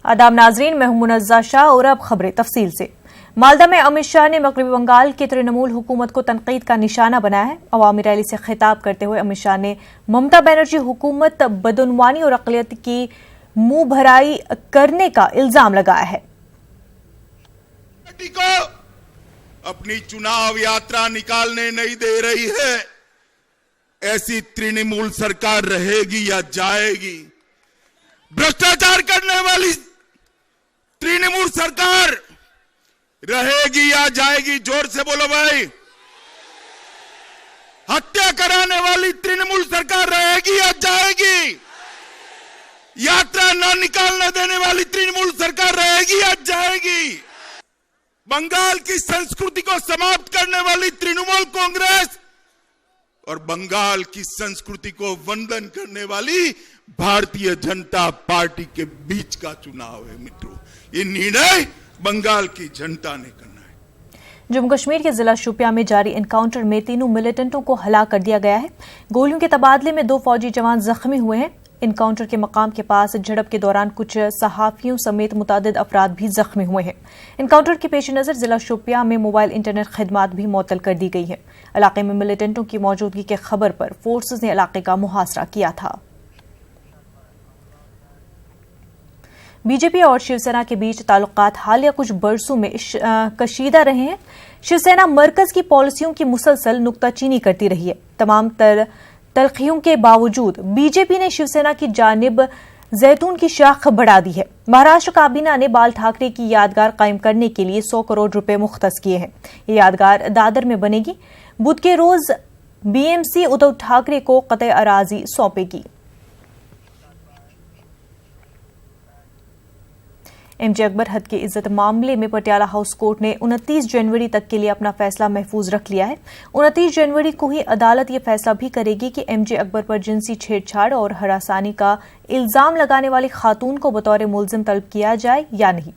आदाब नाजरीन, मैं हूं मुनज़्ज़ा शाह और अब खबरें तफसील से। मालदा में अमित शाह ने मगरबी बंगाल की तृणमूल हुकूमत को तनकीद का निशाना बनाया है। अवामी रैली से खिताब करते हुए अमित शाह ने ममता बनर्जी हुकूमत बदउनवानी और अक़लियत की मुंह भराई करने का इल्जाम लगाया है। को अपनी चुनाव यात्रा निकालने नहीं दे रही है, ऐसी तृणमूल सरकार रहेगी या जाएगी? भ्रष्टाचार करने वाली तृणमूल सरकार रहेगी या जाएगी? जोर से बोलो भाई। हत्या कराने वाली तृणमूल सरकार रहेगी या जाएगी? यात्रा न निकालने देने वाली तृणमूल सरकार रहेगी या जाएगी? बंगाल की संस्कृति को समाप्त करने वाली तृणमूल कांग्रेस और बंगाल की संस्कृति को वंदन करने वाली भारतीय जनता पार्टी के बीच का चुनाव है मित्रों। ये निर्णय बंगाल की जनता ने करना है। जम्मू कश्मीर के जिला शोपियां में जारी एनकाउंटर में 3 मिलिटेंटों को हलाक कर दिया गया है। गोलियों के तबादले में 2 फौजी जवान जख्मी हुए हैं। एनकाउंटर के मकाम के पास झड़प के दौरान कुछ सहाफियों समेत मुतादिद अफराद भी जख्मी हुए हैं। एनकाउंटर के पेश नजर जिला शोपियां में मोबाइल इंटरनेट खदमात भी मुअत्तल कर दी गई है। इलाके में मिलिटेंटों की मौजूदगी के खबर पर फोर्सेज ने इलाके का मुहासरा किया था। बीजेपी और शिवसेना के बीच ताल्लुकात हालिया कुछ बरसों में कशीदा रहे हैं। शिवसेना मरकज की पॉलिसियों की मुसलसल नुक्ताचीनी करती रही है। तमाम तलखियों के बावजूद बीजेपी ने शिवसेना की जानिब जैतून की शाख बढ़ा दी है। महाराष्ट्र काबीना ने बाल ठाकरे की यादगार कायम करने के लिए 100 करोड़ रुपए मुख्तस किए हैं। ये यादगार दादर में बनेगी। बुध के रोज बीएमसी उद्धव ठाकरे को कतई अराजी सौंपेगी। एमजे अकबर हद की इज्जत मामले में पटियाला हाउस कोर्ट ने 29 जनवरी तक के लिए अपना फैसला महफूज रख लिया है। 29 जनवरी को ही अदालत यह फैसला भी करेगी कि एमजे अकबर पर जिनसी छेड़छाड़ और हरासानी का इल्जाम लगाने वाली खातून को बतौर मुलजिम तलब किया जाए या नहीं।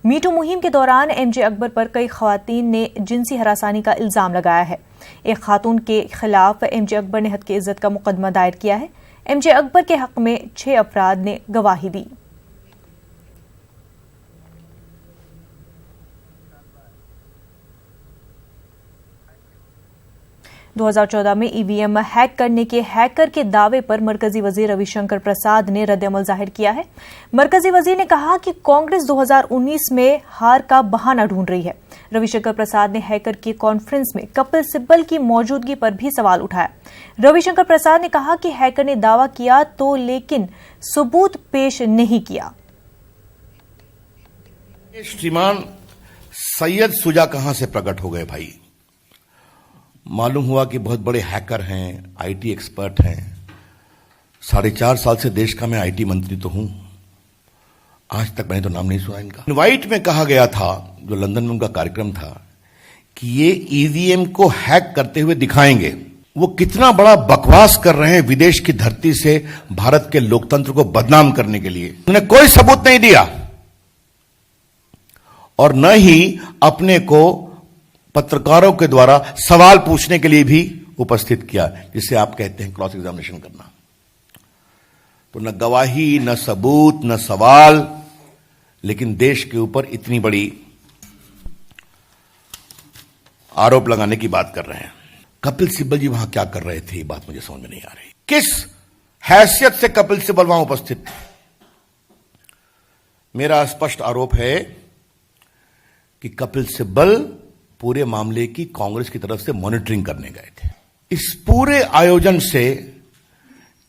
मीटू मुहिम के दौरान एमजे अकबर पर कई खवातीन ने जिनसी हरासानी का इल्जाम लगाया है। एक खातून के खिलाफ एमजे अकबर ने हद की इज्जत का मुकदमा दायर किया है। एमजे अकबर के हक में 6 अफराद ने गवाही दी। 2014 में ईवीएम हैक करने के हैकर के दावे पर मरकजी वजीर रविशंकर प्रसाद ने रद्द-ए-अमल जाहिर किया है। मरकजी वजीर ने कहा कि कांग्रेस 2019 में हार का बहाना ढूंढ रही है। रविशंकर प्रसाद ने हैकर की कॉन्फ्रेंस में कपिल सिब्बल की मौजूदगी पर भी सवाल उठाया। रविशंकर प्रसाद ने कहा कि हैकर ने दावा किया तो लेकिन सबूत पेश नहीं किया। श्रीमान सैयद सुजा कहां से प्रकट हो गए भाई? मालूम हुआ कि बहुत बड़े हैकर हैं, आईटी एक्सपर्ट हैं। 4.5 साल से देश का मैं आईटी मंत्री तो हूं, आज तक मैंने तो नाम नहीं सुना इनका। इनवाइट में कहा गया था, जो लंदन में उनका कार्यक्रम था, कि ये ईवीएम को हैक करते हुए दिखाएंगे। वो कितना बड़ा बकवास कर रहे हैं विदेश की धरती से भारत के लोकतंत्र को बदनाम करने के लिए। उन्होंने कोई सबूत नहीं दिया और न ही अपने को पत्रकारों के द्वारा सवाल पूछने के लिए भी उपस्थित किया, जिसे आप कहते हैं क्रॉस एग्जामिनेशन करना। तो न गवाही, न सबूत, न सवाल, लेकिन देश के ऊपर इतनी बड़ी आरोप लगाने की बात कर रहे हैं। कपिल सिब्बल जी वहां क्या कर रहे थे, ये बात मुझे समझ में नहीं आ रही। किस हैसियत से कपिल सिब्बल वहां उपस्थित थे? मेरा स्पष्ट आरोप है कि कपिल सिब्बल पूरे मामले की कांग्रेस की तरफ से मॉनिटरिंग करने गए थे। इस पूरे आयोजन से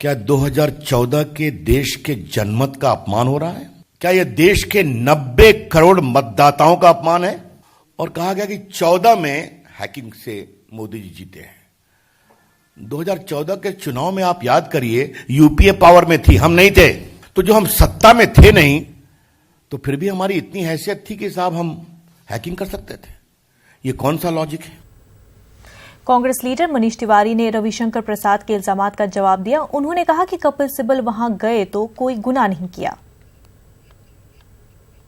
क्या 2014 के देश के जनमत का अपमान हो रहा है? क्या यह देश के 90 करोड़ मतदाताओं का अपमान है? और कहा गया कि 14 में हैकिंग से मोदी जी जीते हैं। 2014 के चुनाव में आप याद करिए, यूपीए पावर में थी, हम नहीं थे। तो जो हम सत्ता में थे नहीं, तो फिर भी हमारी इतनी हैसियत थी कि साहब हम हैकिंग कर सकते थे। ये कौन सा लॉजिक है? कांग्रेस लीडर मनीष तिवारी ने रविशंकर प्रसाद के इल्जामात का जवाब दिया। उन्होंने कहा कि कपिल सिब्बल वहां गए तो कोई गुनाह नहीं किया।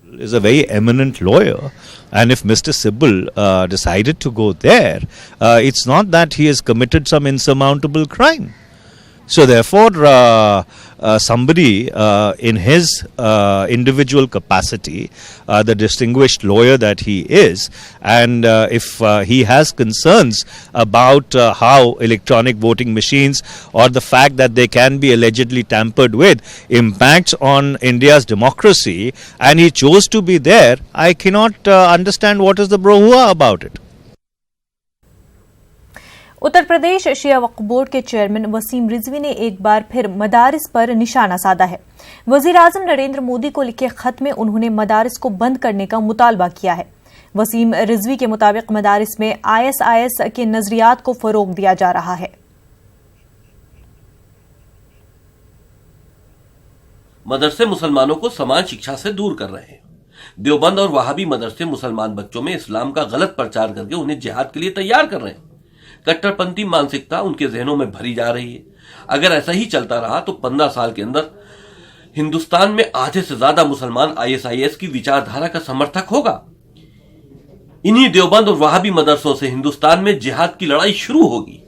is a very eminent lawyer, and if Mr. Sibbal decided to go there, it's not that he has committed some insurmountable crime. So therefore, somebody in his individual capacity, the distinguished lawyer that he is, and if he has concerns about how electronic voting machines or the fact that they can be allegedly tampered with impacts on India's democracy, and he chose to be there, I cannot understand what is the brouhaha about it. Uttar Pradesh Shia Waqf board के chairman Wasim Rizvi ने एक बार फिर मदारिस पर निशाना साधा है। वजीर-ए-आजम नरेंद्र मोदी को लिखे खत में उन्होंने मदारिस को बंद करने का मुतालबा किया है। वसीम रिजवी के मुताबिक मदारिस में ISIS के नजरियात को फरोग दिया जा रहा है। मदरसे मुसलमानों को समान शिक्षा से दूर कर रहे हैं। देवबंद और वहाबी मदरसे मुसलमान बच्चों में इस्लाम का गलत प्रचार करके उन्हें जिहाद के लिए तैयार कर रहे हैं। कट्टरपंथी मानसिकता उनके जहनों में भरी जा रही है। अगर ऐसा ही चलता रहा तो 15 साल के अंदर हिंदुस्तान में आधे से ज्यादा मुसलमान ISIS की विचारधारा का समर्थक होगा। इन्हीं देवबंद और वहाबी मदरसों से हिंदुस्तान में जिहाद की लड़ाई शुरू होगी।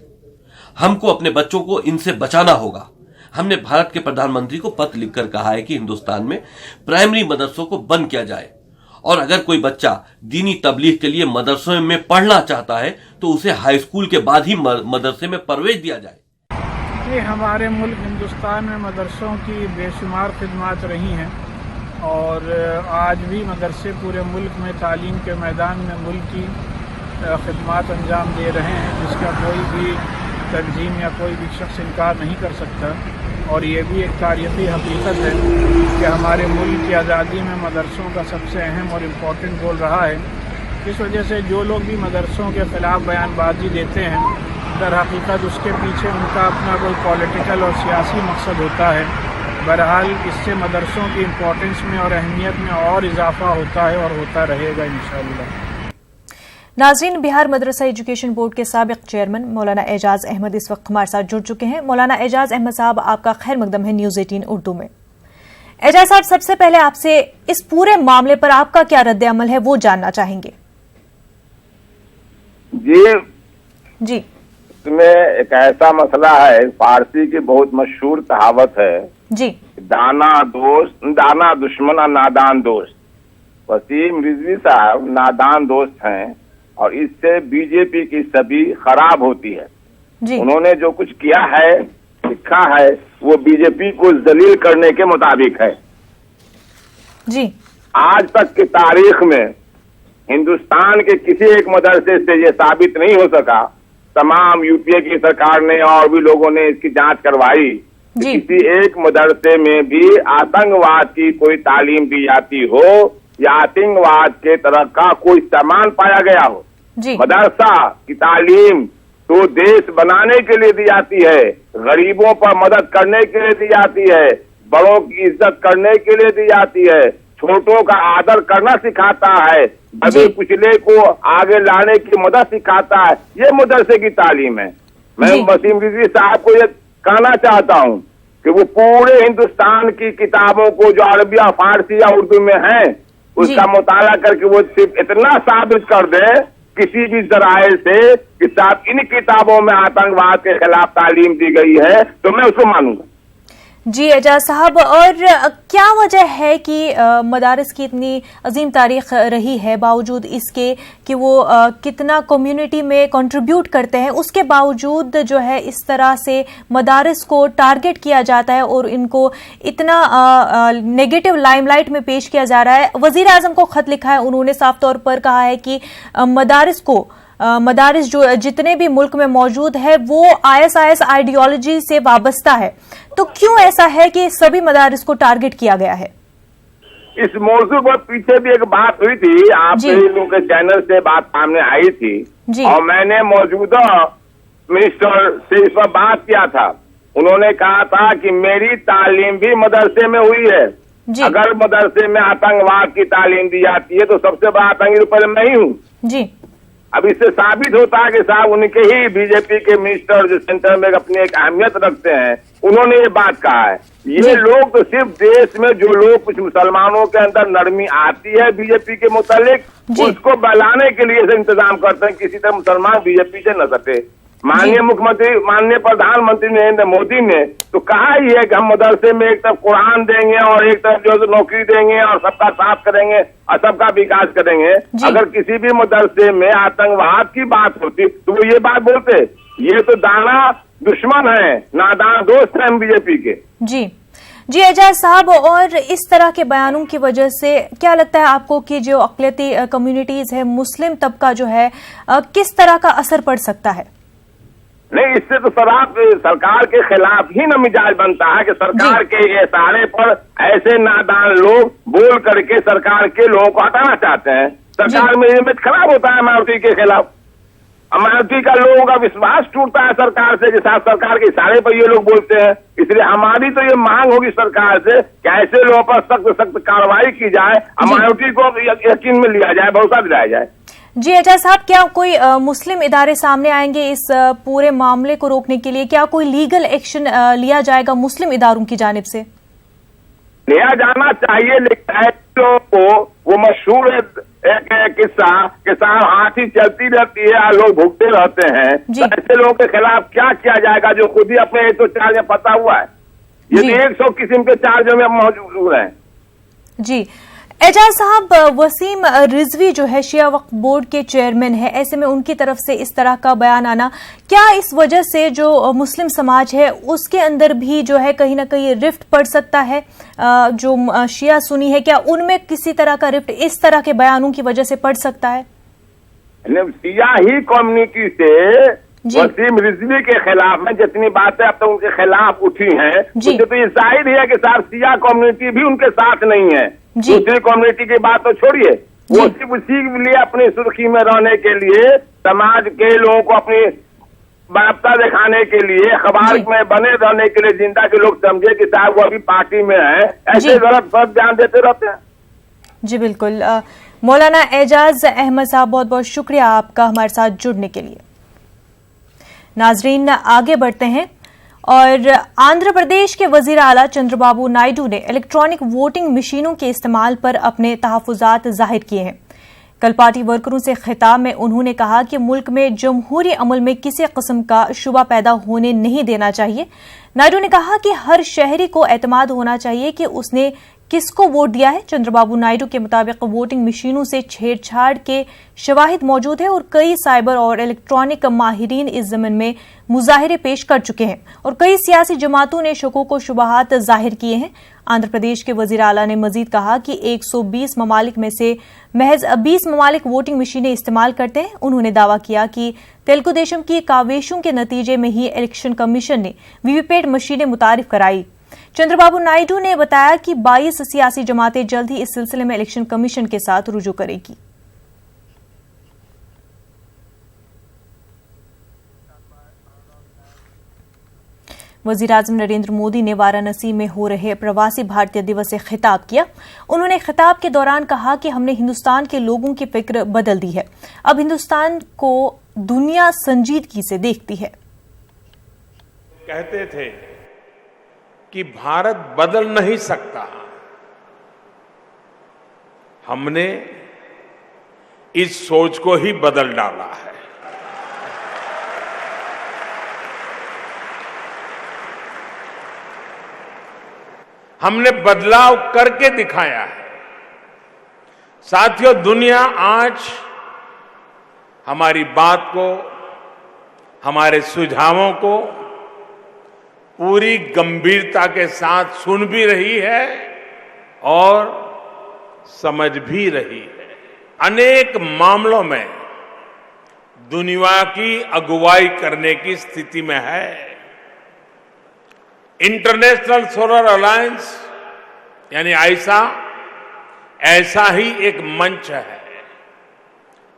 हमको अपने बच्चों को इनसे बचाना होगा। हमने भारत के प्रधानमंत्री को पत्र लिखकर कहा है कि हिंदुस्तान में प्राइमरी मदरसों को बंद किया जाए और अगर कोई बच्चा दीनी तबलीग के लिए मदरसों में पढ़ना चाहता है तो उसे हाई स्कूल के बाद ही मदरसे में प्रवेश दिया जाए। ये हमारे मुल्क हिंदुस्तान में मदरसों की बेशुमार खिदमत रही हैं और आज भी मदरसे पूरे मुल्क में तालीम के मैदान में मुल्क की खिदमत अंजाम दे रहे हैं, जिसका कोई भी तंजीम या कोई भी शख्स इनकार नहीं कर सकता। और ये भी एक तारीख़ी हकीकत है कि हमारे मुल्क की आज़ादी में मदरसों का सबसे अहम और इम्पोर्टेंट रोल रहा है। इस वजह से जो लोग भी मदरसों के ख़िलाफ़ बयानबाजी देते हैं, दर हकीकत उसके पीछे उनका अपना कोई पॉलिटिकल और सियासी मकसद होता है। बहरहाल इससे मदरसों की इम्पोर्टेंस में और अहमियत में और इजाफा होता है और होता रहेगा इंशाअल्लाह। नाज़रीन, बिहार मदरसा एजुकेशन बोर्ड के साबिक चेयरमैन मौलाना एजाज अहमद इस वक्त हमारे साथ जुड़ चुके हैं। मौलाना एजाज अहमद साहब, आपका खैर मकदम है न्यूज़ 18 उर्दू में। एजाज साहब, सबसे पहले आपसे इस पूरे मामले पर आपका क्या रद्द अमल है वो जानना चाहेंगे। जी, इसमें एक ऐसा मसला है, फारसी की बहुत मशहूर कहावत है जी, दाना दुश्मन और नादान दोस्त। वसीम रिजवी साहब नादान दोस्त हैं और इससे बीजेपी की सभी खराब होती है जी। उन्होंने जो कुछ किया है, लिखा है, वो बीजेपी को जलील करने के मुताबिक है जी। आज तक की तारीख में हिंदुस्तान के किसी एक मदरसे से ये साबित नहीं हो सका। तमाम यूपीए की सरकार ने और भी लोगों ने इसकी जांच करवाई कि किसी एक मदरसे में भी आतंकवाद की कोई तालीम दी जाती हो या आतंकवाद के तरह का कोई सामान पाया गया हो। मदरसा की तालीम तो देश बनाने के लिए दी जाती है, गरीबों पर मदद करने के लिए दी जाती है, बड़ों की इज्जत करने के लिए दी जाती है, छोटों का आदर करना सिखाता है, दबे कुचले को आगे लाने की मदद सिखाता है। ये मदरसे की तालीम है। मैं वसीम रिजवी साहब को ये कहना चाहता हूँ कि वो पूरे हिंदुस्तान की किताबों को जो अरबी या फारसी या उर्दू में है उसका मुताला करके वो सिर्फ इतना साबित कर दे किसी भी जराए से कि साहब इन किताबों में आतंकवाद के खिलाफ तालीम दी गई है तो मैं उसको मानूंगा। जी एजाज साहब, और क्या वजह है कि मदारिस की इतनी अजीम तारीख रही है, बावजूद इसके कि वो कितना कम्युनिटी में कंट्रीब्यूट करते हैं, उसके बावजूद जो है इस तरह से मदारिस को टारगेट किया जाता है और इनको इतना नेगेटिव लाइमलाइट में पेश किया जा रहा है। वजीर आजम को खत लिखा है, उन्होंने साफ तौर पर कहा है कि मदारिस जो जितने भी मुल्क में मौजूद है वो ISIS आइडियोलॉजी से वाबस्ता है। तो क्यों ऐसा है कि सभी मदारिस को टारगेट किया गया है? इस मौजू पर पीछे भी एक बात हुई थी, आप लोगों के चैनल से बात सामने आई थी और मैंने मौजूदा मिनिस्टर से इस पर बात किया था। उन्होंने कहा था कि मेरी तालीम भी मदरसे में हुई है। अगर मदरसे में आतंकवाद की तालीम दी जाती है तो सबसे बड़ा आतंकी तो पहले मैं ही हूँ जी। अब इससे साबित होता है कि साहब उनके ही बीजेपी के मिनिस्टर जो सेंटर में अपनी एक अहमियत रखते हैं, उन्होंने ये बात कहा है। ये लोग तो सिर्फ देश में जो लोग कुछ मुसलमानों के अंदर नरमी आती है बीजेपी के मुतालिक, उसको बहलाने के लिए इंतजाम करते हैं किसी तरह मुसलमान बीजेपी से न सके। माननीय मुख्यमंत्री, माननीय प्रधानमंत्री नरेंद्र मोदी ने तो कहा ही है कि हम मदरसे में एक तरफ कुरान देंगे और एक तरफ जो नौकरी देंगे और सबका साथ करेंगे और सबका विकास करेंगे। अगर किसी भी मदरसे में आतंकवाद की बात होती तो वो ये बात बोलते, ये तो दाना दुश्मन है, नादान दोस्त है बीजेपी के। जी एजाज साहब, और इस तरह के बयानों की वजह से क्या लगता है आपको कि जो अक़लियती कम्युनिटीज है, मुस्लिम तबका जो है, किस तरह का असर पड़ सकता है? नहीं, इससे तो सरकार के खिलाफ ही न मिजाज बनता है कि सरकार के इशारे पर ऐसे नादान लोग बोल करके सरकार के लोगों को हटाना चाहते हैं। सरकार में इमेज खराब होता है मायावती के खिलाफ, मायावती का लोगों का विश्वास टूटता है सरकार से, जिस सरकार के इशारे पर ये लोग बोलते हैं। इसलिए हमारी तो ये मांग होगी सरकार से कि ऐसे लोगों पर सख्त कार्रवाई की जाए, मायावती को यकीन में लिया जाए, भरोसा दिलाया जाए। जी एजाज साहब, क्या कोई मुस्लिम इदारे सामने आएंगे इस पूरे मामले को रोकने के लिए? क्या कोई लीगल एक्शन लिया जाएगा मुस्लिम इदारों की जानिब से? लिया जाना चाहिए, लेकिन को वो मशहूर एक किस्सा के साथ हाथी चलती रहती है, लोग भुगते रहते हैं, तो ऐसे लोगों के खिलाफ क्या किया जाएगा जो खुद ही अपने तो चार्ज में पता हुआ है? ये तो 100 किस्म के चार्जों में मौजूद हैं। जी एजाज साहब, वसीम रिजवी जो है शिया वक्फ बोर्ड के चेयरमैन है, ऐसे में उनकी तरफ से इस तरह का बयान आना, क्या इस वजह से जो मुस्लिम समाज है उसके अंदर भी जो है कहीं ना कहीं रिफ्ट पड़ सकता है? जो शिया सुनी है, क्या उनमें किसी तरह का रिफ्ट इस तरह के बयानों की वजह से पड़ सकता है? शिया ही कम्युनिटी से वसीम रिजवी के खिलाफ में जितनी बातें अब तक उनके खिलाफ उठी हैं, तो ये जाहिर है कि सार शिया कम्युनिटी भी उनके साथ नहीं है। दूसरी कम्युनिटी की बात तो छोड़िए, वो सिर्फ उसी के लिए अपनी सुर्खी में रहने के लिए, समाज के लोगों को अपनी बापता दिखाने के लिए, अखबार में बने रहने के लिए, जिंदा के लोग समझे कि साहब वो अभी पार्टी में है, ऐसे गलत फर्ज बयान देते रहते हैं। जी बिल्कुल। मौलाना एजाज अहमद साहब, बहुत बहुत शुक्रिया आपका हमारे साथ जुड़ने के लिए। नाजरीन, आगे बढ़ते हैं और आंध्र प्रदेश के वजीर आला चंद्रबाबू नायडू ने इलेक्ट्रॉनिक वोटिंग मशीनों के इस्तेमाल पर अपने तहफ़्फ़ुज़ात जाहिर किए हैं। कल पार्टी वर्करों से खिताब में उन्होंने कहा कि मुल्क में जमहूरी अमल में किसी किस्म का शुबा पैदा होने नहीं देना चाहिए। नायडू ने कहा कि हर शहरी को एतमाद होना चाहिए कि उसने किसको वोट दिया है। चंद्रबाबू नायडू के मुताबिक वोटिंग मशीनों से छेड़छाड़ के शवाहिद मौजूद है और कई साइबर और इलेक्ट्रॉनिक माहिरीन इस ज़मीन में मुजाहिरे पेश कर चुके हैं और कई सियासी जमातों ने शकूक व शुबहात जाहिर किए हैं। आंध्र प्रदेश के वजीर आला ने मजीद कहा कि 120 ममालिक में से महज 20 ममालिक वोटिंग मशीनें इस्तेमाल करते हैं। उन्होंने दावा किया कि तेलुगु देशम की काविशों के नतीजे में ही इलेक्शन कमीशन ने वीवीपैट मशीनें मुतारिफ कराई। चंद्रबाबू नायडू ने बताया कि 22 सियासी जमातें जल्द ही इस सिलसिले में इलेक्शन कमीशन के साथ रुजू करेगी। वज़ीर-ए-आज़म नरेंद्र मोदी ने वाराणसी में हो रहे प्रवासी भारतीय दिवस से खिताब किया। उन्होंने खिताब के दौरान कहा कि हमने हिंदुस्तान के लोगों की फिक्र बदल दी है, अब हिंदुस्तान को दुनिया संजीदगी से देखती है। कहते थे कि भारत बदल नहीं सकता, हमने इस सोच को ही बदल डाला है। हमने बदलाव करके दिखाया है। साथियों, दुनिया आज हमारी बात को, हमारे सुझावों को पूरी गंभीरता के साथ सुन भी रही है और समझ भी रही है। अनेक मामलों में दुनिया की अगुवाई करने की स्थिति में है। इंटरनेशनल सोलर अलायंस यानी आईसा ऐसा ही एक मंच है।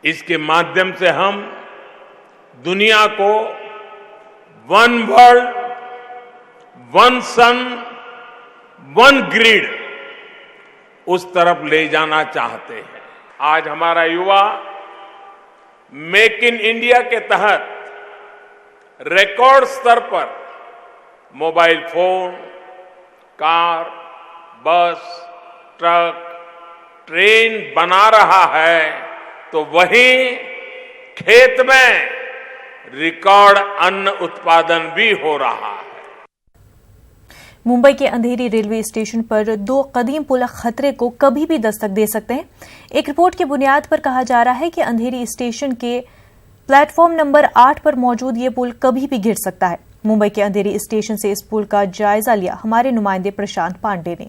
इसके माध्यम से हम दुनिया को वन वर्ल्ड, वन सन, वन ग्रिड उस तरफ ले जाना चाहते हैं। आज हमारा युवा मेक इन इंडिया के तहत रिकॉर्ड स्तर पर मोबाइल फोन, कार, बस, ट्रक, ट्रेन बना रहा है, तो वहीं खेत में रिकॉर्ड अन्न उत्पादन भी हो रहा है। मुंबई के अंधेरी रेलवे स्टेशन पर 2 कदीम पुल खतरे को कभी भी दस्तक दे सकते हैं। एक रिपोर्ट की बुनियाद पर कहा जा रहा है कि अंधेरी स्टेशन के प्लेटफॉर्म नंबर 8 पर मौजूद ये पुल कभी भी गिर सकता है। मुंबई के अंधेरी स्टेशन से इस पुल का जायजा लिया हमारे नुमाइंदे प्रशांत पांडे ने।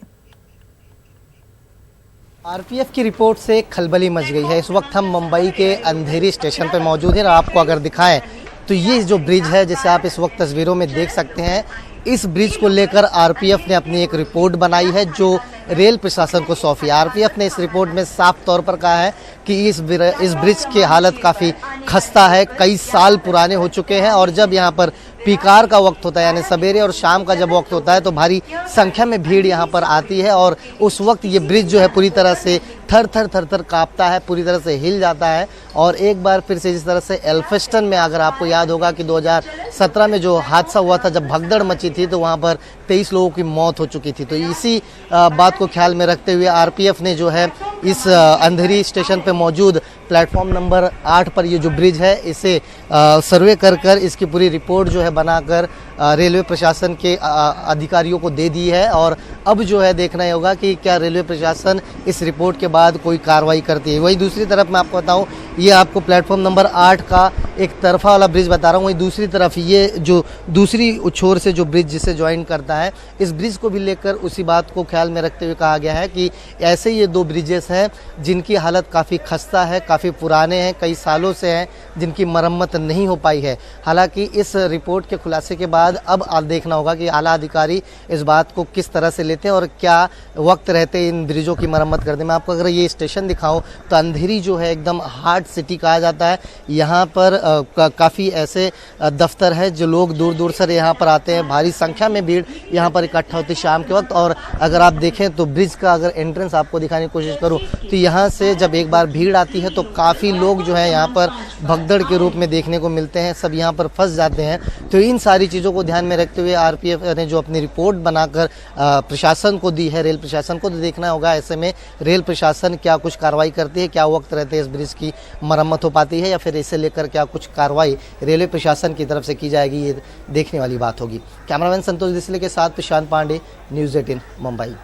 आरपीएफ की रिपोर्ट से खलबली मच गई है। इस वक्त हम मुंबई के अंधेरी स्टेशन पर मौजूद हैं और आपको अगर दिखाएं तो ये जो ब्रिज है जिसे आप इस वक्त तस्वीरों में देख सकते हैं, इस ब्रिज को लेकर आरपीएफ ने अपनी एक रिपोर्ट बनाई है जो रेल प्रशासन को सौंपी। आरपीएफ ने इस रिपोर्ट में साफ तौर पर कहा है कि इस ब्रिज की हालत काफ़ी खस्ता है, कई साल पुराने हो चुके हैं और जब यहाँ पर पीकार का वक्त होता है यानी सवेरे और शाम का जब वक्त होता है तो भारी संख्या में भीड़ यहाँ पर आती है और उस वक्त ये ब्रिज जो है पूरी तरह से थर थर कांपता है, पूरी तरह से हिल जाता है। और एक बार फिर से जिस तरह से एल्फिंस्टन में, अगर आपको याद होगा कि 2017 में जो हादसा हुआ था जब भगदड़ मची थी तो वहाँ पर 23 लोगों की मौत हो चुकी थी। तो इसी बात को ख्याल में रखते हुए आरपीएफ ने जो है इस अंधेरी स्टेशन पे मौजूद प्लेटफॉर्म नंबर 8 पर ये जो ब्रिज है इसे सर्वे कर इसकी पूरी रिपोर्ट जो है बनाकर रेलवे प्रशासन के अधिकारियों को दे दी है। और अब जो है देखना होगा कि क्या रेलवे प्रशासन इस रिपोर्ट के बाद कोई कार्रवाई करती है। वहीं दूसरी तरफ मैं आपको बताऊं, ये आपको प्लेटफॉर्म नंबर 8 का एक तरफा वाला ब्रिज बता रहा हूँ। वहीं दूसरी तरफ ये जो दूसरी छोर से जो ब्रिज जिसे ज्वाइन करता है, इस ब्रिज को भी लेकर उसी बात को ख्याल में रखते हुए कहा गया है कि ऐसे ये 2 ब्रिजेस हैं जिनकी हालत काफ़ी खस्ता है, काफ़ी पुराने हैं, कई सालों से हैं, जिनकी मरम्मत नहीं हो पाई है। हालांकि इस रिपोर्ट के खुलासे के बाद अब देखना होगा कि आला अधिकारी इस बात को किस तरह से लेते हैं और क्या वक्त रहते इन ब्रिजों की मरम्मत करते हैं। मैं आपको अगर ये स्टेशन दिखाऊं तो अंधेरी जो है एकदम हार्ट सिटी कहा जाता है। यहाँ पर काफ़ी ऐसे दफ्तर है जो लोग दूर दूर से यहाँ पर आते हैं, भारी संख्या में भीड़ यहाँ पर इकट्ठा होती है शाम के वक्त। और अगर आप देखें तो ब्रिज का अगर एंट्रेंस आपको दिखाने की कोशिश करूँ तो यहाँ से जब एक बार भीड़ आती है तो काफ़ी लोग जो है यहाँ पर भगदड़ के रूप में देखने को मिलते हैं, सब यहाँ पर फंस जाते हैं। तो इन सारी चीज़ों को ध्यान में रखते हुए आरपीएफ ने जो अपनी रिपोर्ट बनाकर प्रशासन को दी है, रेल प्रशासन को तो देखना होगा ऐसे में रेल प्रशासन क्या कुछ कार्रवाई करती है, क्या वक्त रहते इस ब्रिज की मरम्मत हो पाती है या फिर इसे लेकर क्या कुछ कार्रवाई रेलवे प्रशासन की तरफ से की जाएगी, ये देखने वाली बात होगी। कैमरामैन संतोष डिसले के साथ Prashant Pandey, news 18 Mumbai.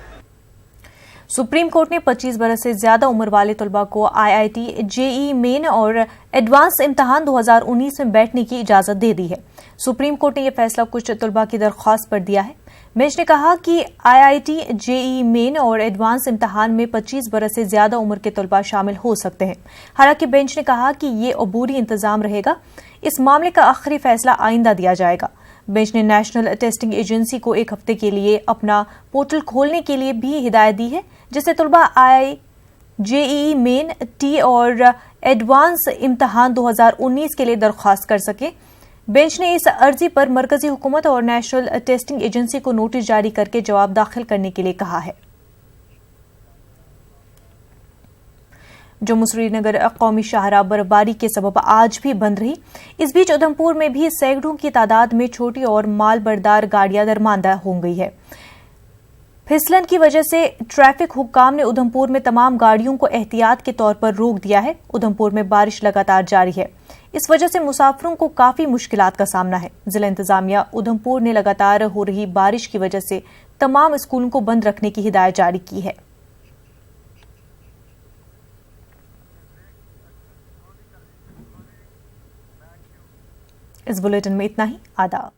Supreme court ने 25 बरस से ज्यादा उम्र वाले तलबा को आईआईटी, जेईई मेन और एडवांस इम्तिहान 2019 में बैठने की इजाजत दे दी है। सुप्रीम कोर्ट ने यह फैसला कुछ तलबा की दरख्वास्त पर दिया है। बेंच ने कहा कि आईआईटी, जेईई मेन और एडवांस इम्तिहान में 25 बरस से ज्यादा उम्र के तलबा शामिल हो सकते हैं। हालांकि बेंच ने कहा कि ये अबूरी इंतजाम रहेगा, इस मामले का आखिरी फैसला आइंदा दिया जाएगा। बेंच ने नेशनल टेस्टिंग एजेंसी को 1 हफ्ते के लिए अपना पोर्टल खोलने के लिए भी हिदायत दी है, जिससे तलबा जेईई मेन, टी और एडवांस इम्तिहान 2019 के लिए दरख्वास्त कर सके। बेंच ने इस अर्जी पर मरकजी हुकूमत और नेशनल टेस्टिंग एजेंसी को नोटिस जारी करके जवाब दाखिल करने के लिए कहा है। जम्मू श्रीनगर कौमी शाहराह बर्फबारी के सबब आज भी बंद रही। इस बीच उधमपुर में भी सैकड़ों की तादाद में छोटी और माल बरदार गाड़ियां दरमांदा हो गई है। फिसलन की वजह से ट्रैफिक हुक्काम ने उधमपुर में तमाम गाड़ियों को एहतियात के तौर पर रोक दिया है। उधमपुर में बारिश लगातार जारी है, इस वजह से मुसाफिरों को काफी मुश्किलात का सामना है। जिला इंतजामिया उधमपुर ने लगातार हो रही बारिश की वजह से तमाम स्कूलों को बंद रखने की हिदायत जारी की है। इस बुलेटिन में इतना ही। आदाब।